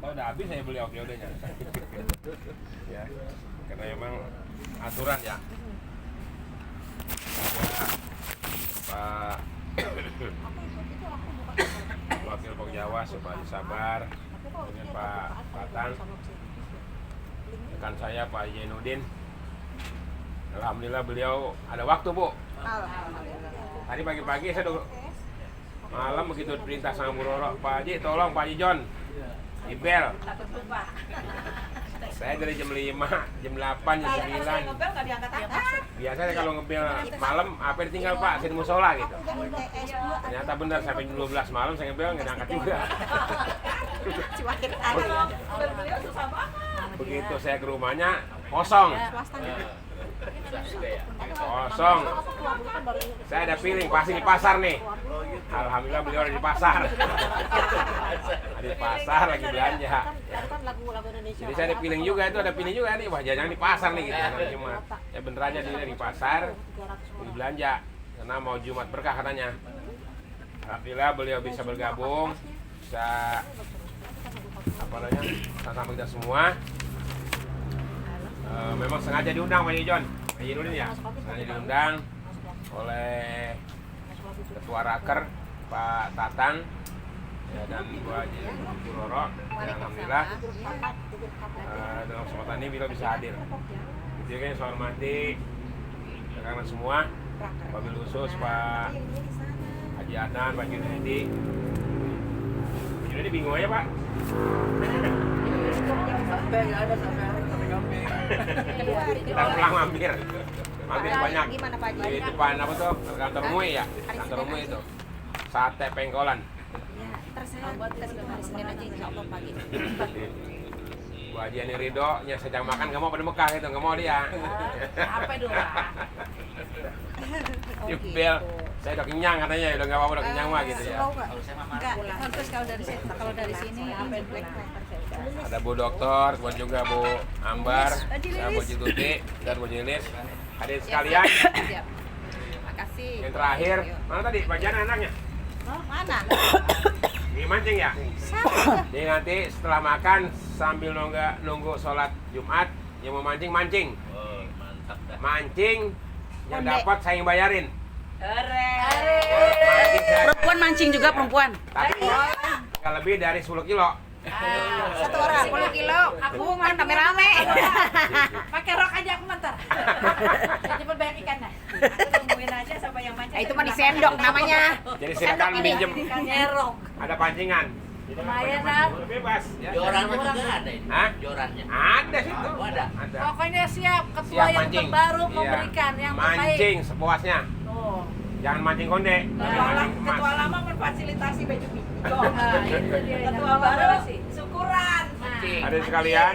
Kalau udah habis saya beli oke-odenya. Ya, karena emang aturan ya. Pak Wakil Pok Jawa supaya sabar dengan Pak Tatang, rekan saya Pak Jainuddin. Alhamdulillah beliau ada waktu, Bu. Alhamdulillah. Tadi pagi-pagi saya udah malam begitu perintah sama Bu Roro, Pak Haji tolong Pak Haji John di bel. Saya dari jam 5, jam 8, jam 9. Biasanya kalau ngebel malam, apa yang tinggal Pak, saya di musola gitu. Ternyata benar sampai jam 12 malam saya ngebel nggak diangkat juga. Begitu saya ke rumahnya kosong. Kosong. Saya ada feeling pasti di pasar nih. Alhamdulillah beliau ada di pasar. Ada di pasar lagi belanja. Jadi saya ada feeling juga nih, wah jangan di pasar nih gitu. Cuma ya bener aja dia di pasar di belanja karena mau Jumat berkah katanya. Alhamdulillah beliau bisa bergabung, bisa apa namanya sama kita semua. Memang sengaja diundang Pak John, Pak Jainuddin ya, sengaja diundang oleh Ketua Raker Pak Tatang ya, dan Bu Roro. Alhamdulillah dalam kesempatan ini beliau bisa hadir. Jadi kan saya hormati karena semua wabil khusus Pak Haji Adnan, Pak Junedi. Pak Junedi bingung aja Pak. Sampai nggak ada sampai kambing. Kita pulang mampir banyak. Gimana Pak Haji? Di depan apa tuh? Kantor MUI ya? Kantor MUI itu. Sate pengkolan. Terserah kita sebelum hari Senin aja insya Allah pagi. Bu Haji Ani Ridho, nya sejak makan nggak mau pada Mekah itu, nggak mau dia. Apa dulu? Jebel, saya udah kenyang katanya, udah nggak apa-apa, udah kenyang mah gitu ya. Enggak, terus kalau dari sini Ada Bu Dokter, kemudian juga Bu Ambar, saya Bu Jituti, dan Bu Jilis. Hadir sekalian. Makasih. Yang terakhir, mana tadi? Pak Jana anaknya? Mana? Di mancing ya? Jadi nanti setelah makan sambil nunggu sholat Jumat, yang mau mancing mancing. Mancing, yang dapat saya yang bayarin. Mancing saya. Perempuan mancing juga perempuan. Tapi nggak lebih dari 10 kilo. Satu orang 10 kilo. Aku kan rame-rame. Pakai rok aja aku mantar. Cepet banyak ikannya. Tungguin aja sampai yang mancing. Itu mah disendok namanya. Jadi silakan minjem. Nyerok. Ada pancingan. Lumayan, Nak. Bebas. Ya. Jorannya juga ada ini. Hah? Jorannya. Ada situ. Oh, ada. Ada. Pokoknya siap ketua Siap yang mancing. terbaru Iya. memberikan yang terbaik. Mancing sepuasnya. Tuh. Jangan mancing konde. Mancing emas. Ketua lama memfasilitasi baju minggu. Nah, itu dia. Ketua baru syukuran. Ada sekalian.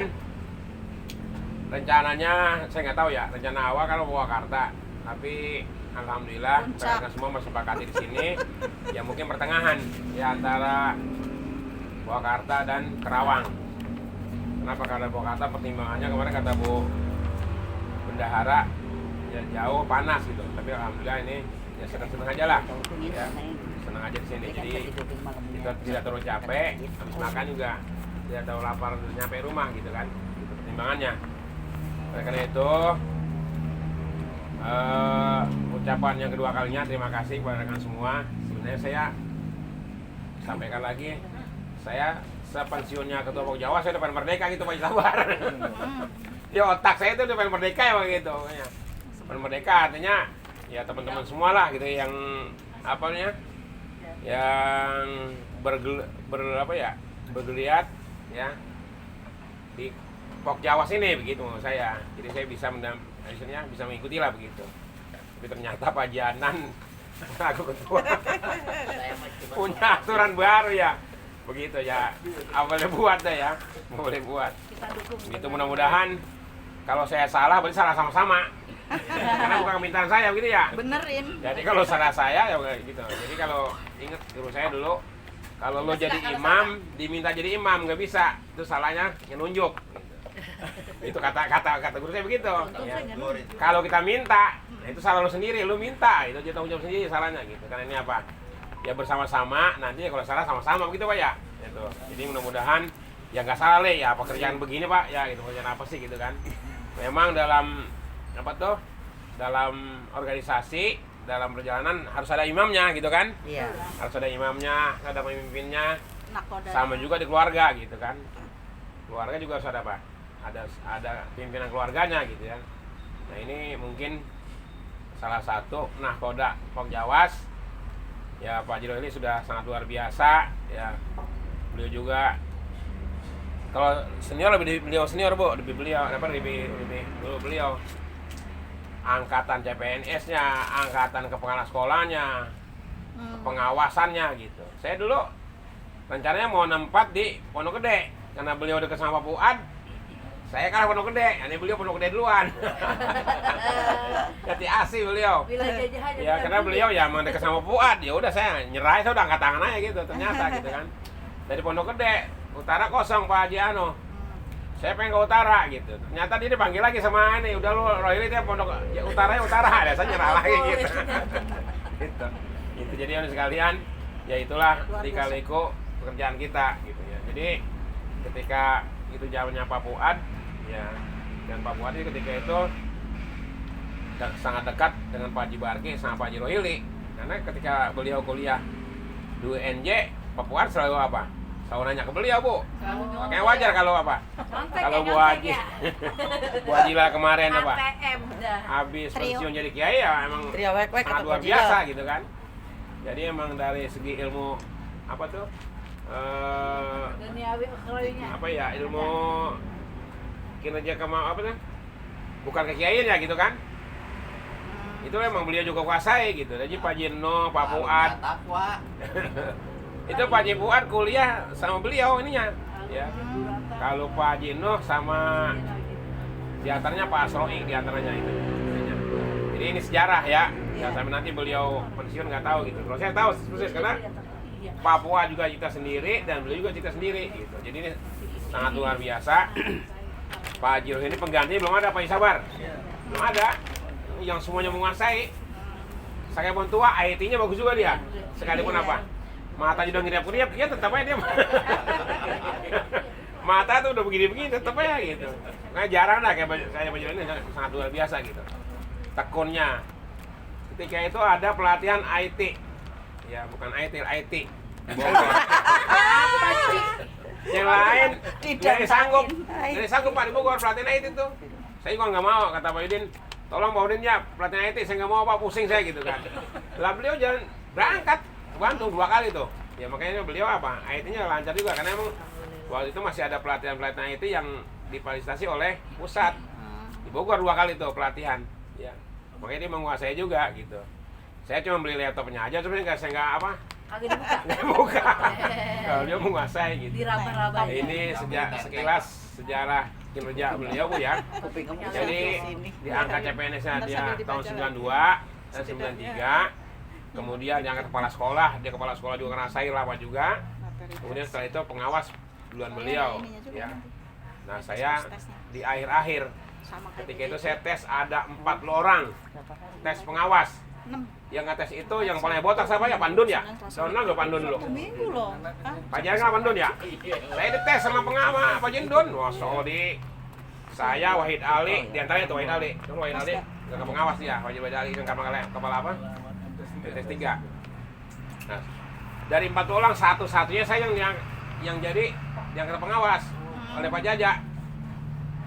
Rencananya saya nggak tahu ya. Rencana awal kalau Purwakarta, tapi alhamdulillah mereka semua bersepakati di sini. Ya mungkin pertengahan ya antara Purwakarta dan Kerawang. Kenapa? Karena Purwakarta pertimbangannya kemarin kata Bu Bendahara ya jauh panas gitu. Tapi alhamdulillah ini ya senang-senang aja lah. Ya, senang aja di sini. Jadi kita tidak terlalu capek. Habis makan juga tidak terlalu lapar nyampe rumah gitu kan. Itu pertimbangannya. Oleh karena itu ucapan yang kedua kalinya terima kasih kepada rekan semua. Sebenarnya saya sampaikan lagi, saya sepensiunnya Ketua Pok Jawa saya depan merdeka gitu Pak Sabar. Di otak saya itu depan merdeka ya begitu. Depan merdeka artinya ya teman-teman semua lah gitu yang apa namanya yang bergeliat ya di Pok Jawa sini begitu menurut saya. Jadi saya bisa mengikuti lah begitu. Tapi ternyata Pak Janan aku ketua punya aturan baru ya. Begitu ya. Boleh buat deh ya. Boleh buat. Begitu mudah-mudahan kalau saya salah berarti salah sama-sama. Karena bukan permintaan saya begitu ya. Benerin. Jadi kalau salah saya ya gitu. Jadi kalau ingat guru saya dulu kalau lo jadi imam diminta jadi imam nggak bisa. Itu salahnya nunjuk. Itu kata guru saya begitu ya. Kalau kita minta itu salah lo sendiri, lo minta itu jadi tanggung jawab sendiri salahnya gitu. Karena ini apa ya bersama-sama nanti ya kalau salah sama-sama begitu Pak ya itu. Jadi mudah-mudahan ya nggak salah Le, ya pekerjaan begini Pak, ya gitu, pekerjaan apa sih gitu kan. Memang dalam apa tuh, dalam organisasi, dalam perjalanan harus ada imamnya gitu kan. Iya. Harus ada imamnya, ada pemimpinnya. Nakoda. Sama juga di keluarga gitu kan. Keluarga juga harus ada apa? Ada pimpinan keluarganya gitu ya. Nah ini mungkin salah satu nahkoda Pokjawas. Ya Pak Jiro ini sudah sangat luar biasa ya. Beliau juga kalau senior lebih beliau senior Bu, lebih dulu beliau angkatan CPNS-nya, angkatan kepala sekolahnya, pengawasannya gitu. Saya dulu rencananya mau nempat di Pondok Gede karena beliau dekat sama Pak Fuad. Saya kan Pondok Gede, ini beliau Pondok Gede duluan. Jadi asih beliau. Ya karena beliau ya emang dekat sama Fuad, ya udah saya nyerah, saya udah angkat tangan aja gitu ternyata gitu kan. Dari Pondok Gede, utara kosong Pak Haji Ano. Saya pengen ke utara gitu. Ternyata dia dipanggil lagi sama ini, udah lu Royli dia Pondok ya, utaranya utara, ada saya nyerah lagi gitu. Gitu. Itu jadi sekalian, ya itulah lika-liku pekerjaan kita gitu ya. Jadi ketika itu zamannya Pak Fuad ya, dan Pak Fuad ketika itu sangat dekat dengan Pak Haji Barki sama Pak Haji Rohili, karena ketika beliau kuliah di UNJ, Pak Fuad selalu apa? Selalu nanya ke beliau Bu. Makanya wajar kalau apa? Kalau Bu Haji, Bu Haji lah kemarin apa? Habis pensiun jadi kiai ya emang sangat luar biasa gitu kan. Jadi emang dari segi ilmu apa tuh? Apa ya, ilmu kinerja apa tuh? Bukan kekiaian ya gitu kan. Itu emang beliau juga kuasai gitu. Jadi Pak Jino, Pak Fuad. Itu Pak Haji Fuad kuliah sama beliau ininya ya. Kalau Pak Jino sama diantaranya Pak Asroi diantaranya itu. Jadi ini sejarah ya. Ya sampai nanti beliau pensiun nggak tahu gitu. Kalau saya tahu persis karena Pak Fuad juga cerita sendiri dan beliau juga cerita sendiri gitu. Jadi ini sangat luar biasa. Pak Haji ini pengganti belum ada Pak Isabar. Belum ada. Yang semuanya menguasai. Saya pun tua, IT-nya bagus juga dia. Sekalipun apa? Mata udah ngiriap-ngiriap, dia tetap aja dia. Mata tuh udah begini-begini, tetap aja gitu. Nah jarang lah kayak saya Pak ini sangat luar biasa gitu. Tekunnya. Ketika itu ada pelatihan IT. Ya bukan IT. Yang lain tidak sanggup. Jadi sanggup Pak di Bogor pelatihan IT tuh. Saya juga nggak mau, kata Pak Yudin. Tolong Pak Udin ya pelatihan IT, saya nggak mau Pak, pusing saya gitu kan. Lah beliau jangan berangkat. Bandung 2 kali tuh. Ya makanya beliau apa? IT-nya lancar juga karena emang waktu itu masih ada pelatihan IT yang difasilitasi oleh pusat. Di Bogor 2 kali tuh pelatihan. Ya. Makanya dia menguasai juga gitu. Saya cuma beli laptopnya aja sebenarnya saya nggak apa? Nggak buka. Kalau dia menguasai gitu. Ini sekilas sejarah kinerja beliau Bu ya. Jadi di angka CPNS-nya dia tahun 92 dan 93. Kemudian yang kepala sekolah, dia kepala sekolah juga ngerasain lama juga. Kemudian setelah itu pengawas duluan beliau ya. Nah saya di akhir-akhir ketika itu saya tes ada 40 orang tes pengawas. Yang ngetes itu yang paling botak siapa ya? Pandun ya? Donald loh Pandun dulu. Pak Jaya nggak Pandun ya? Saya dites sama pengawas Pak Jendun. Wah Sodi, saya Wahid Ali, diantaranya itu Wahid Ali. Itu Wahid Ali nggak pengawas dia. Wahid Ali yang kepala apa? Tes 3. Nah, dari 40 orang satu-satunya saya yang jadi yang kena pengawas oleh Pak Jaja.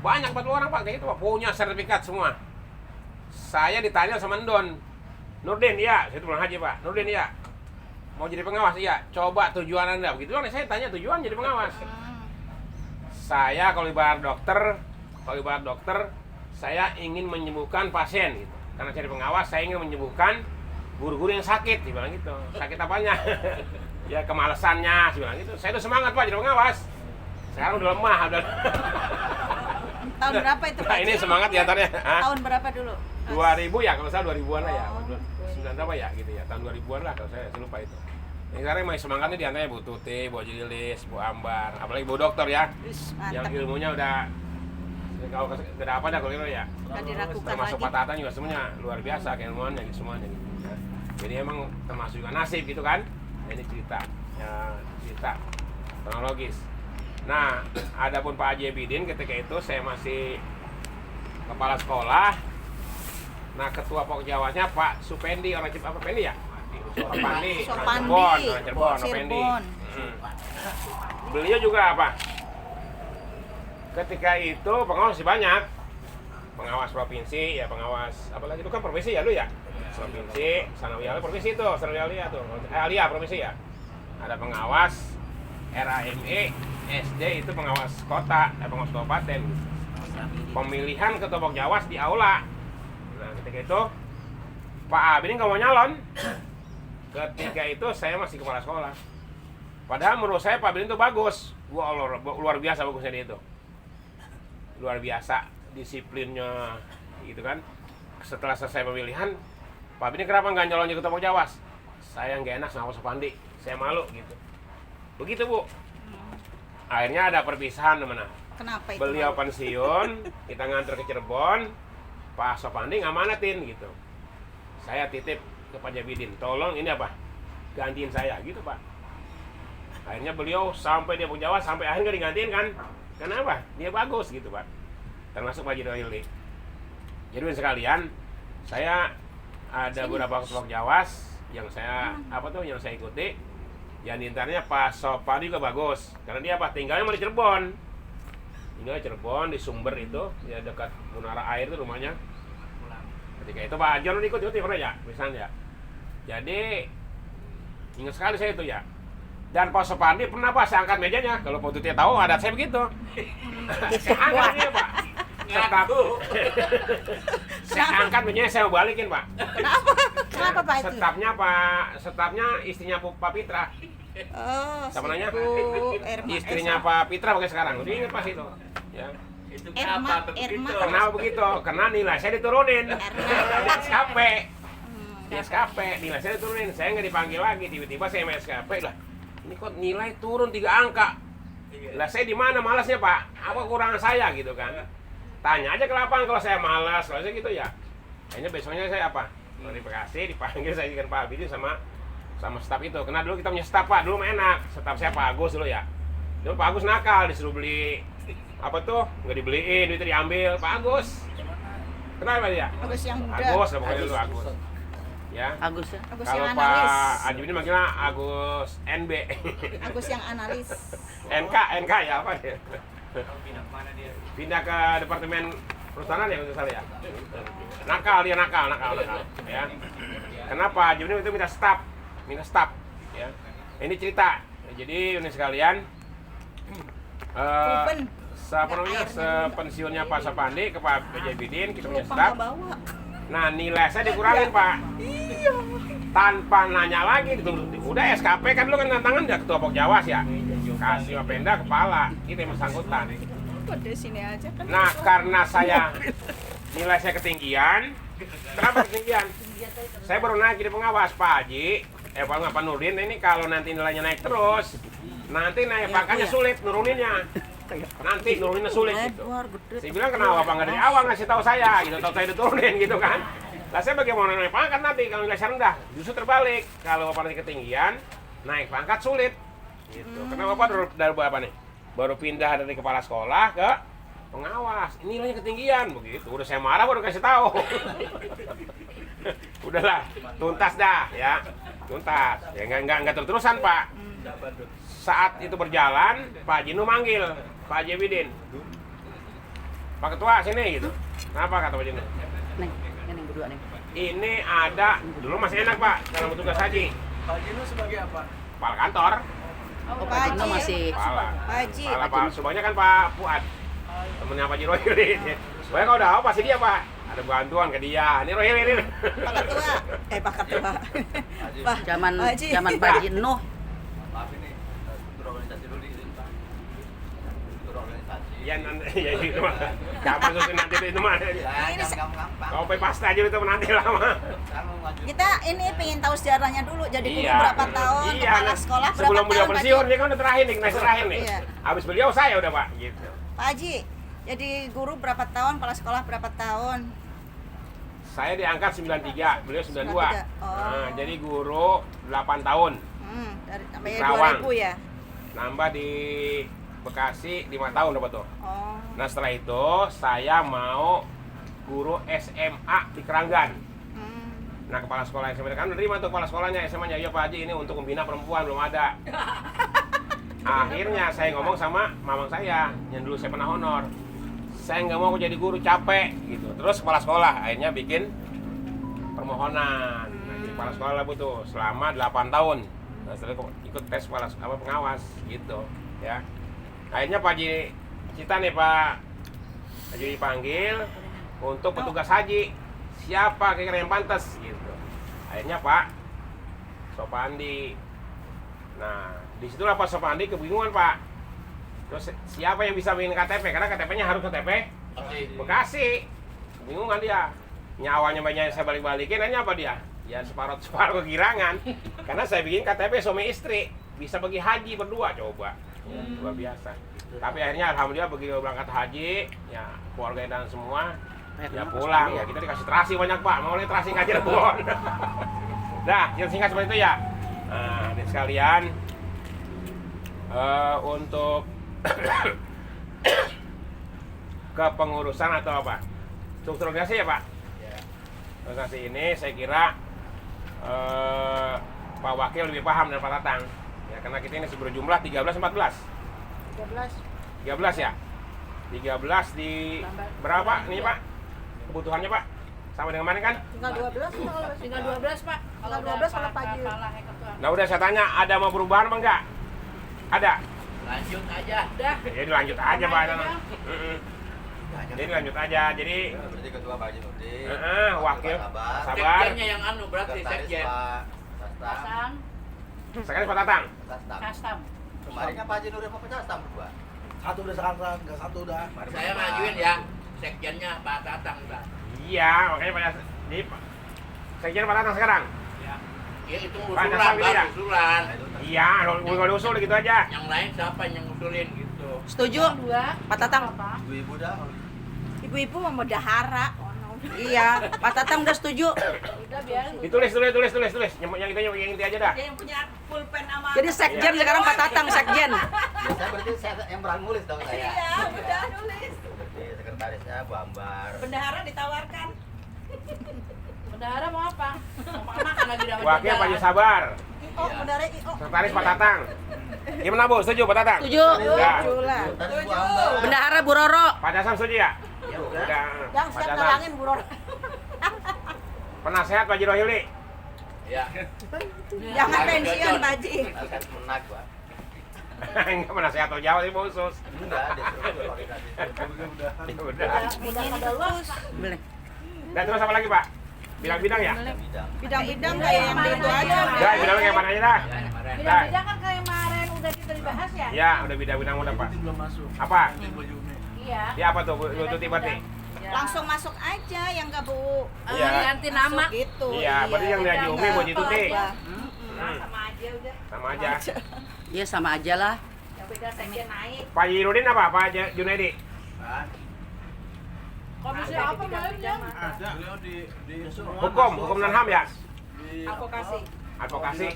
Banyak 40 orang Pak kayak gitu Pak, punya sertifikat semua. Saya ditanya sama Ndon. Nurdin ya, saya itu bilang Haji Pak. Nurdin ya. Mau jadi pengawas iya. Coba tujuan Anda begitu kan saya tanya tujuan jadi pengawas. Saya kalau ibarat dokter, saya ingin menyembuhkan pasien gitu. Karena jadi pengawas saya ingin menyembuhkan guru-guru yang sakit, dibilang gitu. Sakit apanya? Ya kemalasannya, dibilang gitu. Saya udah semangat Pak jadi pengawas. Sekarang udah lemah, udah. Tahun berapa itu Pak? Nah, ini semangat ya antaranya. Tahun berapa dulu? 2000 ya, kalau saya 2000-an lah ya. 9 berapa ya gitu ya. Tahun 2000-an lah kalau saya lupa itu. Ini sekarang masih semangatnya di antaranya Bu Tuti, Bu Haji Lilis, Bu Ambar, apalagi Bu Dokter ya. Yang ilmunya udah kalau tidak apa dah kalau itu ya. Termasuk Pak Tatan juga semuanya luar biasa keilmuannya gitu semuanya gitu. Ya. Jadi emang termasuk juga nasib gitu kan. Nah, ini cerita kronologis. Nah, adapun Pak Haji Bidin ketika itu saya masih kepala sekolah. Nah, ketua Pokjawasnya Pak Supendi, orang apa Pendi ya? Sopandi, orang Cirebon, Pendi. Beliau juga apa? Ketika itu pengawas masih banyak. Pengawas provinsi, ya pengawas apalagi itu kan provinsi ya lu ya? Provinsi, Sanawiyah provinsi itu, Sanawiyah tuh. Alia provinsi ya. Ada pengawas RAME, SD itu pengawas kota, pengawas kabupaten. Pemilihan ketua Pokjawas di aula. Nah, ketika itu Pak Abi ini nggak mau nyalon. Ketika itu saya masih kepala sekolah. Padahal menurut saya Pak Abi itu bagus. Wah, luar biasa bagusnya dia itu. Luar biasa disiplinnya gitu kan. Setelah selesai pemilihan, Pak Abi ini kenapa nggak nyalon jadi ketua Pokjawas? Saya nggak enak sama Pak Supandi. Saya malu gitu. Begitu Bu. Akhirnya ada perpisahan teman-teman. Kenapa itu? Beliau pensiun, kita nganter ke Cirebon, Pak Sopandi ngamanatin gitu. Saya titip ke Pak Jabidin, tolong ini apa? Gantiin saya gitu Pak. Akhirnya beliau sampai dia Pokjawas, sampai akhirnya digantiin kan? Kenapa? Dia bagus gitu Pak. Termasuk Pak Jidohili. Jadi sekalian, saya ada beberapa Pokjawas yang saya yang saya ikuti. Yang diantaranya Pak Sopandi juga bagus, karena dia apa? Tinggalnya di Cirebon. Tinggal di Cirebon, di Sumber itu, ya dekat Menara Air itu rumahnya. Ketika itu Pak John ikut pernah ya, misalnya. Jadi ingat sekali saya itu ya. Dan Pak Sopandi pernah Pak saya angkat mejanya. Kalau Pak Tuti tahu adat saya begitu. Saya angkat dia Pak. Saya angkat mejanya, saya mau balikin Pak. Kenapa? Kenapa Pak itu? Stafnya istrinya Pak Pitra. Oh, Siapa namanya? Erma. Istrinya Pak Pitra pakai sekarang. Udah ingat pas itu. Ya. Itu Erma. Kenapa begitu? Karena nilai saya diturunin. Di SKP. Di SKP nilai saya diturunin. Saya nggak dipanggil lagi. Tiba-tiba saya main SKP lah. Ini kok nilai turun 3 angka. Lah saya di mana malasnya Pak? Apa kurangan saya gitu kan? Tanya aja ke lapangan kalau saya malas, kalau saya gitu ya. Akhirnya besoknya saya apa? Verifikasi, dipanggil saya dengan Pak Bidin sama staf itu. Karena dulu kita punya staf Pak, dulu mah enak. Staf saya Pak Agus dulu ya. Dulu Pak Agus nakal, disuruh beli apa tuh? Nggak dibeliin, duitnya diambil. Pak Agus. Kenapa dia? Agus yang muda. Agus, pokoknya dulu Agus. Ya. Agus ya. Agus Kalau yang Pak analis. Haji ini manggilnya Agus NB. Agus yang analis. NK ya apa dia? Pindah ke departemen perhutanan ya untuk saya. Nakal dia nakal ya. Kenapa? Haji ini itu minta staf ya. Ini cerita. Jadi ini sekalian sepensiunnya Pak Sopandi ke Pak Jabidin kita punya staf. Nah nilai saya dikurangin Pak. Iya. Tanpa nanya lagi udah SKP kan lu kan tantangan dia ketua Pokjawas ya. Kasih Wapenda kepala itu yang bersangkutan. Kok di sini aja kan? Nah karena saya nilai saya ketinggian. Kenapa ketinggian? Saya baru naik jadi pengawas Pak Haji. Pak Nurdin ini kalau nanti nilainya naik terus, nanti naik pangkatnya sulit nuruninnya. Nanti nuruninnya sulit gitu. Saya bilang kenapa Pak nggak dari awal ngasih tahu saya gitu, tahu saya diturunin gitu kan. Lah saya bagaimana naik pangkat nanti kalau nilai saya rendah? Justru terbalik. Kalau Bapak nanti ketinggian, naik pangkat sulit. Gitu. Karena Bapak dari apa nih? Baru pindah dari kepala sekolah ke pengawas. Ini nilainya ketinggian begitu. Udah saya marah baru kasih tahu. Udahlah, tuntas dah ya. Tuntas. Ya enggak terus-terusan, Pak. Saat itu berjalan, Pak Jinu manggil Pak Jabidin. Pak Ketua sini gitu. Kenapa kata Pak Jinu? Neng berdua nih. Ini ada, dulu masih enak Pak, dalam tugas haji. Pak Jinu sebagai apa? Kepala kantor. Oh, Pak Pak Haji. masih Kepala. Pak Haji. Kepala Pak, semuanya kan Pak Fuad. Temennya Pak Jirohili. Pokoknya kalau udah tahu pasti dia Pak. Ada bantuan ke dia. Ini Rohili ini. Pak Ketua. Pak Ketua. Pak zaman Haji. zaman Pak Haji Nuh. Maaf ini, struktur organisasi dulu izin Pak. Struktur organisasi. Ya itu mah. Kapan susun nanti itu mah. Ini gampang. Kopi pasta aja itu nanti lama. kita ini pengen tahu sejarahnya dulu. Jadi guru Iya. berapa tahun, kepala sekolah berapa Sebelum beliau tahun, Pak pensiun, Haji? dia kan udah terakhir nih, naik terakhir nih. Iya. Habis beliau saya udah Pak, gitu. Pak Haji, jadi guru berapa tahun, kepala sekolah berapa tahun? Saya diangkat 93, beliau 92. 93. Oh. Nah, jadi guru 8 tahun. Dari sampai Kerawang. 2000 ya. Nambah di Bekasi 5 tahun dapat tuh. Oh. Nah setelah itu saya mau guru SMA di Keranggan. Nah kepala sekolah SMA kan menerima tuh kepala sekolahnya SMA-nya, iya Pak Haji ini untuk membina perempuan belum ada. Akhirnya saya ngomong sama mamang saya yang dulu saya pernah honor, saya nggak mau jadi guru, capek gitu. Terus kepala sekolah akhirnya bikin permohonan. Nah, jadi kepala sekolah lah tuh selama 8 tahun. Nah, setelah ikut tes kepala pengawas gitu ya. Akhirnya Pak Haji Cita nih Pak Haji dipanggil untuk petugas haji. Siapa kira-kira yang pantas gitu. Akhirnya Pak Sopandi. Nah, disitulah Pak Sopandi kebingungan Pak. Terus siapa yang bisa bikin KTP? Karena KTP-nya harus KTP Bekasi. Kebingungan dia. Nyawanya banyak saya balik-balikin, hanya apa dia? Ya separuh kegirangan. Karena saya bikin KTP suami istri, bisa pergi haji berdua coba. Ya, luar biasa. Tapi akhirnya alhamdulillah begitu berangkat haji, ya keluarga dan semua ya pulang ya, kita dikasih terasi banyak Pak, mau lihat terasi ngajar Cirebon. Dah, yang singkat seperti itu ya. Nah, ini sekalian untuk kepengurusan atau apa? Struktur organisasi ya Pak? Organisasi ini saya kira Pak Wakil lebih paham dari Pak Tatang. Ya, karena kita ini berjumlah 13-14. 13 ya? 13 di berapa nih Pak? Kebutuhannya Pak? Sama dengan mana kan? Tinggal 12 Tinggal 12 Pak. Kalau 12 kalau pagi. Nah udah saya tanya, ada mau perubahan apa enggak? Ada? Lanjut aja. Udah. Jadi lanjut aja Pak. Jadi lanjut aja, jadi Berarti ketua Pak Haji Nurdin. wakil Sabar. sabar. Sekjennya yang anu berarti Sekretaris sekjen. Pak Sastam. Pasang, Sekarang Pak Tatang. Sastam. custom. Kemarin kan Pak Haji Nurdin sama Pak Sastam berdua. Satu udah sekarang, nggak satu udah. Saya ngajuin ya sekjennya Pak Tatang Pak. Iya, makanya Pak jadi sekjen Pak Tatang sekarang. Ya itu Pak usulan, Tatang gitu ya? Bang, usulan. Iya, kalau usul gitu aja. Yang lain siapa yang ngusulin gitu. Setuju? Dua. Pak Tatang. Apa? Ibu-ibu dah. Ibu-ibu mau berdahara. Iya, Pak Tatang udah setuju. Udah biarin. Ditulis. Yang itu yang inti aja dah. Dia yang punya pulpen sama. Jadi sekjen sekarang Pak Tatang sekjen. Biasanya berarti saya yang berang nulis dong saya. Iya, udah nulis. Berarti sekretarisnya Bu Ambar. Bendahara ditawarkan. Bendahara mau apa? Mau makan lagi dapat Wakil Pak Haji Sabar. Oh, bendahara IO. Sekretaris Pak Tatang. Gimana Bu? Setuju Pak Tatang? Setuju. Ya. Lah. Sekretaris Bu Ambar. Bendahara Bu Roro. Pak Jasam setuju ya? Ya Udah. udah. Yang Pak siap Jasam. nalangin Bu Roro. Penasehat Pak Haji Rohili. Ya. Jangan pensiun, Pak Haji. Akan menak Pak. Enggak penasehat atau jauh sih khusus. Enggak, dia suruh organisasi. Ya udah. Udah pada luas Pak. Boleh. Dan terus apa lagi Pak? Bidang-bidang ya? Bidang. Bidang-bidang kayak yang itu aja. Dah, bidangnya kayak mana aja dah? Ya, kemarin. Bidang-bidang kan kayak kemarin udah kita dibahas ya? Ya, udah bidang-bidang udah Pak. Belum masuk. Apa? Iya. Dia apa tuh? Bu Tuti berarti? Langsung masuk aja yang nggak Bu. Iya. Ganti nama. Gitu. Iya, berarti yang dia Umi Bu Tuti. Sama aja udah. Sama aja. Iya sama aja lah. Yang beda sekjen naik. Pak Yirudin apa? Pak Junaidi? Komisi apa mainnya? Ada. Beliau di Hukum dan HAM ya? Di Advokasi. Advokasi.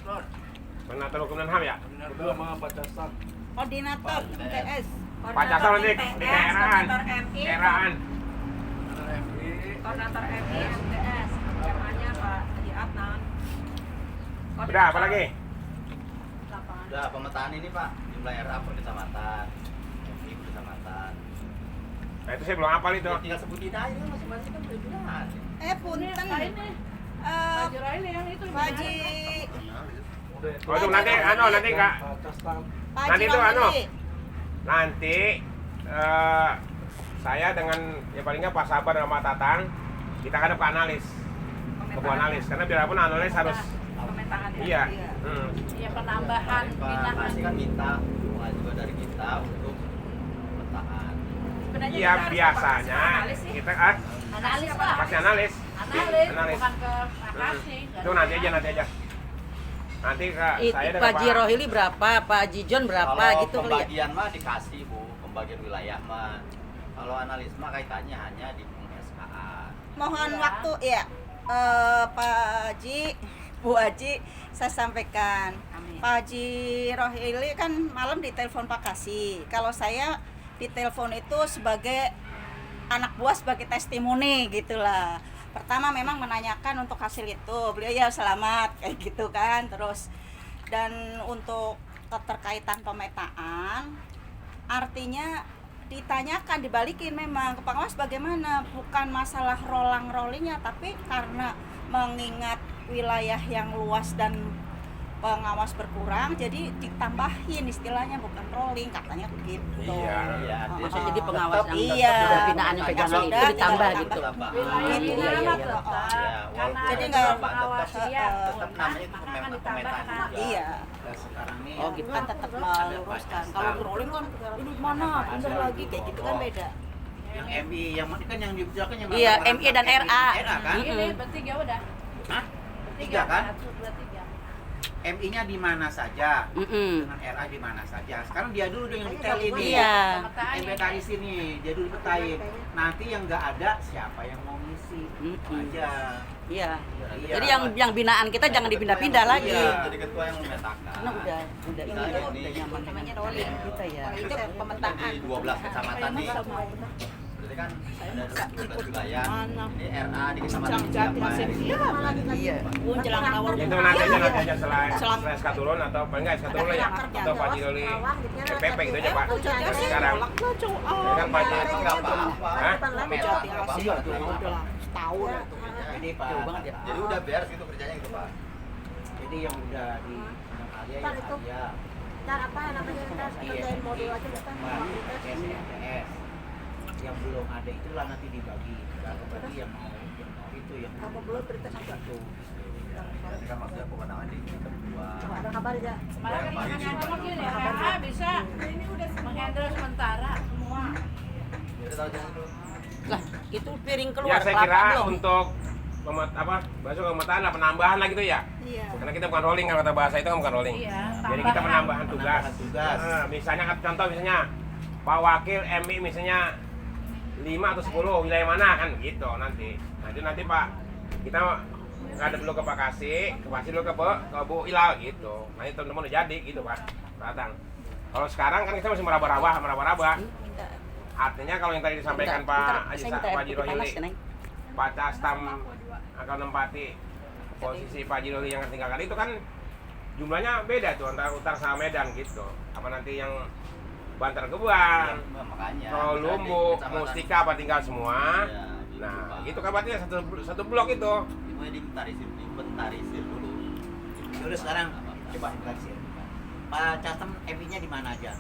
Koordinator Hukum dan HAM ya? berdua sama Pak Casar. Koordinator MTS. Pak Casar nanti di daerahan. Daerahan. Koordinator MI MTS. Namanya Pak Haji Adnan. Udah, apa lagi? Udah pemetaan ini Pak, jumlah RA per kecamatan. MI per kecamatan. Nah itu saya belum hafal itu. Ya, tinggal sebutin aja kan masing-masing kan udah bilang. Punten. Ini. Haji Raili yang itu. Pak Haji. Oh itu nanti, nanti Kak. Pak Casar. Pak Nanti Haji itu, Rohili. Nanti saya dengan ya paling nggak Pak Sabar sama Pak Tatang kita kadang ke analis, ke Bu analis, karena biarpun analis harus Pemetahan. iya. Iya penambahan Pak bidang. Nasi kan minta dukungan juga dari kita untuk pemetaan. Iya biasanya kita Analis Pak. pasti analis. Analis. Bukan ke makasih. Itu nanti aja. Nanti Kak saya Pak Haji Rohili berapa, Pak Haji John berapa Kalau gitu kali ya. pembagian mah dikasih Bu, pembagian wilayah mah. Kalau analis mah kaitannya hanya di SKA. Mohon waktu ya. Pak Haji Bu Haji saya sampaikan. Amin. Pak Haji Rohili kan malam ditelepon Pak Kasih. Kalau saya ditelepon itu sebagai anak buah, sebagai testimoni gitulah. Pertama memang menanyakan untuk hasil itu, beliau ya selamat kayak gitu kan. Terus dan untuk keterkaitan pemetaan, artinya ditanyakan, dibalikin memang ke pengawas bagaimana, bukan masalah rolling-rollingnya, tapi karena mengingat wilayah yang luas dan pengawas berkurang, jadi ditambahin istilahnya, bukan rolling katanya begitu. Iya. Iya, Maksudnya jadi pengawas yang Iya. sudah binaan yang pegang Sudah, itu ditambah tinggal gitu. tambah. Wilayah Gitu, ini iya, amat iya. tetap. Walaupun Jadi Karena nggak- ada pengawas dia, tetap namanya itu maka akan ditambah pemetaan kan. juga. Iya. Nah, sekarang nih Oh, gitu. Kan tetap meluruskan. Kalau rolling kan ini mana pindah lagi kayak gitu kan beda. yang MI yang mana kan yang dibicarakan yang Iya, mana- MI dan RA. RA kan? Ini bertiga udah. Hah? Bertiga Tiga kan? 1, 2, 3. MI-nya di mana saja? Mm-mm. Dengan RA di mana saja? Sekarang dia dulu yang detail ini. Iya. MBKI sini, dia dulu petain. Nanti yang nggak ada siapa yang mau ngisi? Itu aja. Iya. Iya. Jadi yang binaan kita jangan dipindah-pindah lagi. Iya, jadi ketua yang memetakan. Karena udah ini Nah, udah ini nyaman dengan rolling. kita ya. Itu pemetaan. Di 12 kecamatan nih. Berarti kan ada 12 wilayah. Ini RA di kecamatan siapa? Iya. Menjelang tawar. Itu nanti aja setelah SK turun atau paling nggak SK turun lah ya, atau Pak Jiroli PP gitu aja Pak. Dari sekarang. Ini kan Pak Jiroli Nggak apa-apa. Hah? Metak nggak apa-apa. Setahun. Jadi Pak, jadi udah beres gitu kerjanya gitu Pak. Jadi yang udah di yang Alia ya Alia. Ntar apa namanya kita kerjain modul aja kita SNTS. Yang belum ada itulah nanti dibagi. Kalau bagi yang mau itu yang kamu belum berita sampai itu. Berarti kan maksudnya kewenangan di kita berdua. ada kabar ya. Malah kan ngomong gini, RA bisa menghandle sementara semua. Jadi tahu jangan dulu. Lah, itu piring Ya keluar saya kelapa kira belum. untuk bahasa pemetaan lah, penambahan lah gitu ya. Iya. Karena kita bukan rolling, kalau kata bahasa itu kan bukan rolling. Iya, Jadi kita penambahan tugas. Penambahan tugas. Misalnya contoh misalnya Pak Wakil MI misalnya 5 atau 10 wilayah mana kan gitu nanti. Nah itu nanti Pak kita ngadep dulu ke Pak Kasih, ke Kasih dulu ke Bu Ilal gitu. Nanti teman-teman udah jadi gitu Pak. Datang. Kalau sekarang kan kita masih meraba-raba. Artinya kalau yang tadi disampaikan Pak Pak Jirohili, Pak Castam akan menempati posisi Pak Jiroli yang ketinggalan itu kan jumlahnya beda tuh antara Utara sama Medan gitu. Apa nanti yang Bantar Gebang, Makanya. kalau Lumbuk, Mustika apa tinggal semua. Iya, Nah, gitu kan berarti satu blok itu. Dimulai dimentarisir dulu. Yaudah sekarang coba inventarisir. Pak Castem MI-nya di mana aja?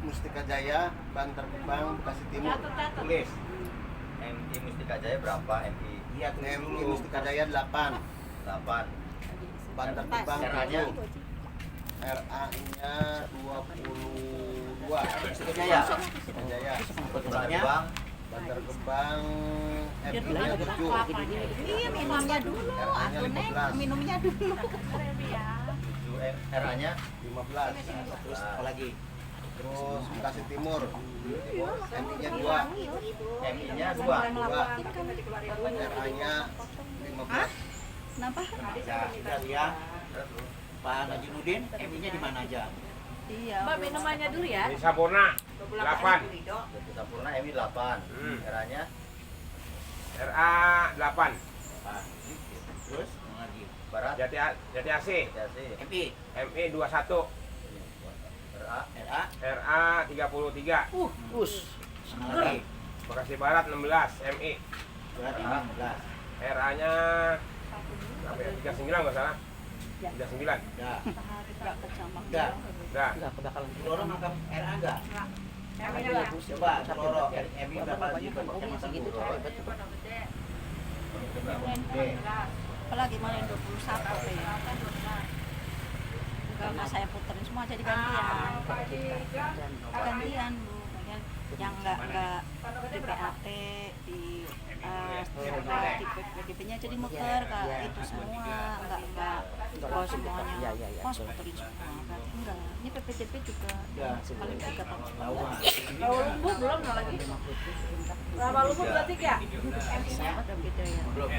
Mustika Jaya, Bantar Gebang, Bekasi Timur. Tulis. MI Mustika Jaya berapa MI? Iya, tulis MI dulu. Mustika Jaya 8, 8. Bantar Gebang RA-nya? 7, RA-nya 22. Mustika Jaya. Mustika Jaya. Kurangnya? Bantar Gebang MI-nya 7, Iya, minumnya dulu. RA-nya Atuh, Neng, 15. minumnya dulu. 7 RA-nya 15. terus apa lagi? Terus Bekasi Timur MI-nya 2, MI-nya 2. RA-nya 15. Kenapa? Ya, sudah ya. Pak Najimudin, MI-nya di mana aja? Iya. Mbak minumannya dulu ya. Di Sampurna 8, Jati Sampurna MI 8. RA-nya RA 8, terus yang lagi Barat Jati AC, MI MI 21, RA RA 33, sama lagi Bekasi Barat 16, MI. Barat 16. RA-nya berapa ya? 39 nggak salah. 39. Udah. Enggak kecamak. Udah. Udah. Enggak kebakalan. Loro mangkap RA enggak? Coba Loro MI berapa lagi kecamatan Gitu Loro? cara betul. Oke. Apalagi malah yang 21 ya. Enggak saya puterin semua jadi gantian. Gantian Bu. Yang enggak di PAT di DP-nya jadi muter Kak, itu semua enggak semuanya. Pos puterin semua. Berarti enggak. Ini PPDP juga Ya, paling 3 tahun. tahu nggak? Rawalumbu belum lagi. Rawalumbu berarti ya? Belum.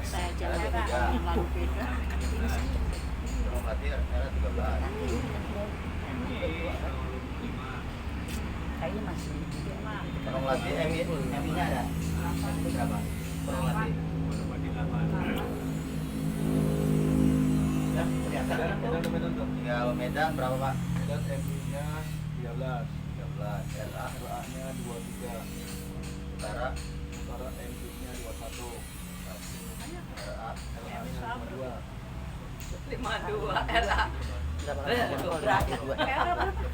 Saya jalan Ya. lalu beda. Belum berarti era 13. Kayaknya masih. Tolong latih MI-nya ada. Berapa? Tolong latih. Ya, kelihatan. Tinggal Medan berapa, Pak? Dan MI-nya 13. 13. RA RA-nya 23. Utara Utara MI-nya 21. RA RA-nya 52. 52 RA. Berapa?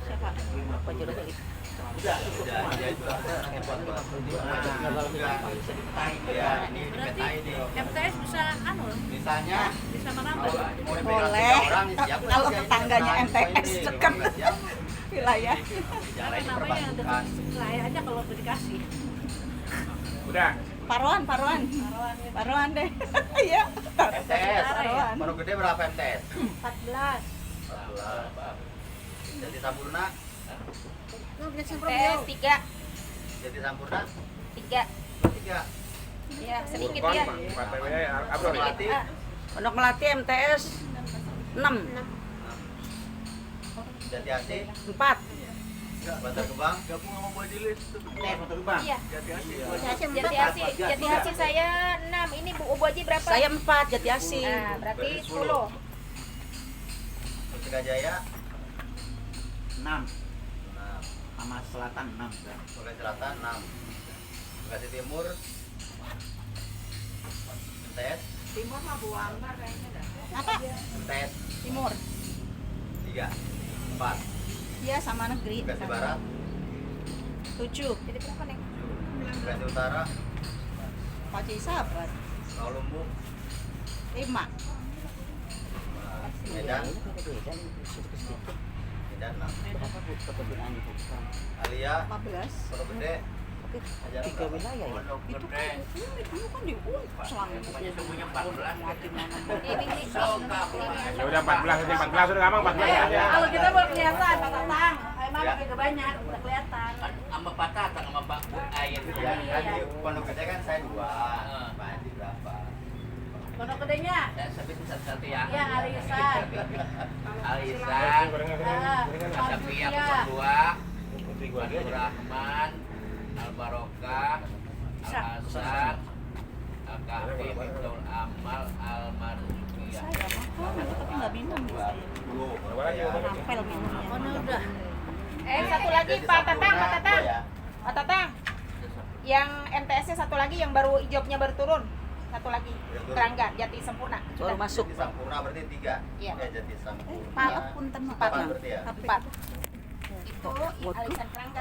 Siapa? Apa jodoh kali? udah dia itu anaknya buat ya ini Berarti dipetain nih MTS bisa anu misalnya bisa kalau menambah. mau dipegang Boleh. 3 orang siapa Kalau sih? tetangganya Nah, MTS ini, dekat. kalau nggak siap, Wilayah. jalan ini Namanya yang perbantukan saya aja kalau udah dikasih. Udah. Paruan Taruhan deh. Iya. MTS Paruan. baru gede berapa MTS 14. 14 jadi Sampurna TS 3. jadi Sampurna 3. 3 Ya, sedikit Kurban, ya. Pak PW Abdul ya. Melati Pondok Melati MTS 6, Jati Asih 4. Bantar Gebang Gabung sama Majelis. Bantar Gebang Iya. Jati Asih. Jati Asih saya 6. Ini Bu Haji berapa? Saya 4 Jati Asih. Nah, berarti 10. Mustika Jaya 6 sama selatan 6 Sulawesi Selatan 6 Bekasi Timur MTS Timur mah Bu Ambar kayaknya dah. Apa? MTS Timur. 3 4 Iya sama negeri. Bekasi Barat 7. Jadi berapa nih? 7 Bekasi Utara Paci sahabat. Rawalumbu 5. Medan Medan 6 Alia 14. Pondok Gede Ajaran 3 berapa? wilayah ya. Pondok Itu Gede. kan dulu kan selama Pokoknya semuanya 14. Ini Ya udah 14 aja, 14 udah gampang 14 aja. Kalau kita mau kelihatan Pak Tatang, emang Ya. begitu banyak udah kelihatan. Kan sama Pak Tatang sama Pak Bu Ayen. Ya, kan di Pondok Gede kan saya 2 Heeh. Pak Andi berapa? Pondok gedenya? Saya sebut satu-satu ya. Ya, Arisan. Alisan, Ah, Safia Kedua, Abdul Rahman, Al Barokah, Al Hasan, Al Kahfi, Miftahul Amal, Al Marzuqiyah. tapi nggak minum saya. Apel minumnya. Oh, udah. Satu lagi Pak Tatang, Pak Tatang. Ya. Pak Tatang. Yang MTS-nya satu lagi yang baru jobnya baru turun. Satu lagi. Kerangga, Jati Sempurna. Baru masuk. Jati Sampurna berarti 3 Iya. Ya Jati Sampurna Maaf punten 4 berarti ya 4. Itu Alisan Kerangga.